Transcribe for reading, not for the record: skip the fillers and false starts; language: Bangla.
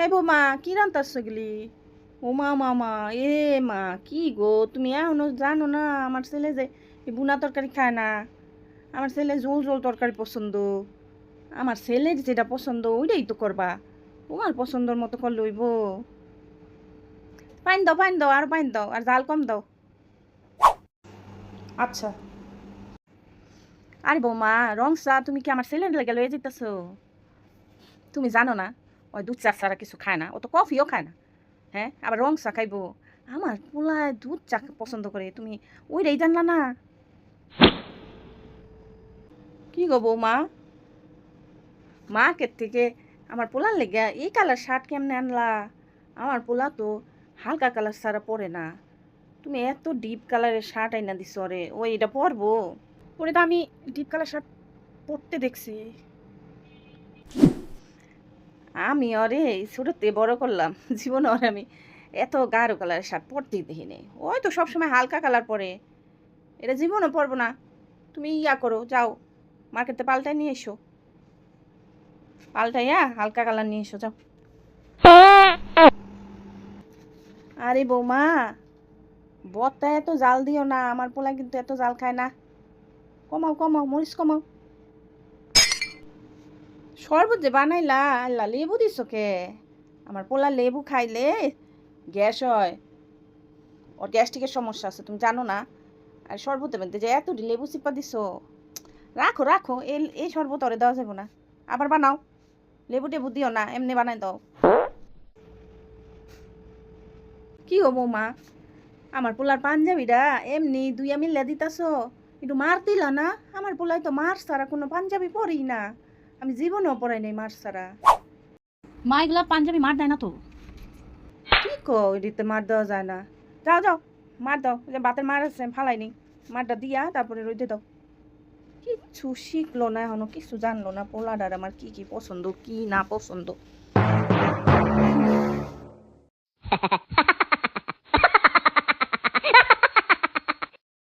এ বৌমা কি রান্তাছ গেলি? ও মা মামা, এ মা কি গো, তুমি এখনো জানো না আমার ছেলে যে এই বুনা তরকারি খায় না। আমার ছেলে ঝোল ঝোল তরকারি পছন্দ। আমার ছেলের যেটা পছন্দ ওইটাই তো করবা। তোমার পছন্দর মতো করলে হইব। পাইন দাও আর পাইন দাও আর জাল কম দাও। আচ্ছা। আরে বৌমা, রংসা তুমি কি আমার ছেলের লেগে লয়ে যেতেছো? তুমি জানো না ওই দুধ চা ছাড়া কিছু খায় না, ও তো কফিও খায় না। হ্যাঁ, আবার রং চা খাইবো। আমার পোলায় দুধ চা পছন্দ করে, তুমি ওইটাই জানলা না? কি গো বৌমা, মার্কেট থেকে আমার পোলার লেগে এই কালার শার্ট কেমনে আনলা? আমার পোলা তো হালকা কালার ছাড়া পরে না। তুমি এত ডিপ কালারের শার্ট আইনা দিছো রে, ও এটা পরবো? পরে তো আমি ডিপ কালার শার্ট পরতে দেখছি। আমি ওরে ছোটতে বড় করলাম, জীবনে ওরে আমি এত গাঢ় কালারের শার্ট পরতেই দেখিনি। ওই তো সবসময় হালকা কালার পরে, এটা জীবনও পরবো না। তুমি ইয়া করো, যাও মার্কেটে পাল্টাই নিয়ে এসো, পাল্টাইয়া হালকা কালার নিয়ে এসো, যাও। আরে বৌমা, বত্তা এত জাল দিও না, আমার পোলা কিন্তু এত জাল খায় না। কমাও কমাও, মরিচ কমাও। শরবত যে বানাইলা, আল্লাহ লেবু দিছো কে? আমার পোলা লেবু খাইলে গ্যাস হয়, ওর গ্যাস্ট্রিকের সমস্যা আছে, তুমি জানো না? আর শরবতের মধ্যে যে এত লেবু চিপা দিছো, রাখো রাখো, এই শরবত ওরে দেওয়া যাবে না। আবার বানাও, লেবু টেবু দিও না, এমনি বানাই দাও। কি গো বৌমা, আমার পোলার পাঞ্জাবিটা এমনি দুইয়া মিল্লা দিতাছো, একটু মার দিলা না? আমার পোলাই তো মার ছাড়া কোনো পাঞ্জাবি পরেই না, আমি জীবনেও পরাই নাই মার ছাড়া। মা এগুলা পাঞ্জাবি মার দেয় না তো। কি কো, এটিতে মার দেওয়া যায় না? যাও যাও, মার দাও, ওই যে বাতের মার আছে ফালাই নি, মারটা দিয়া তারপরে রইতে দাও। কিচ্ছু শিখলো না এখনো, কিছু জানলো না পোলাডার আমার কি কি পছন্দ কি না পছন্দ।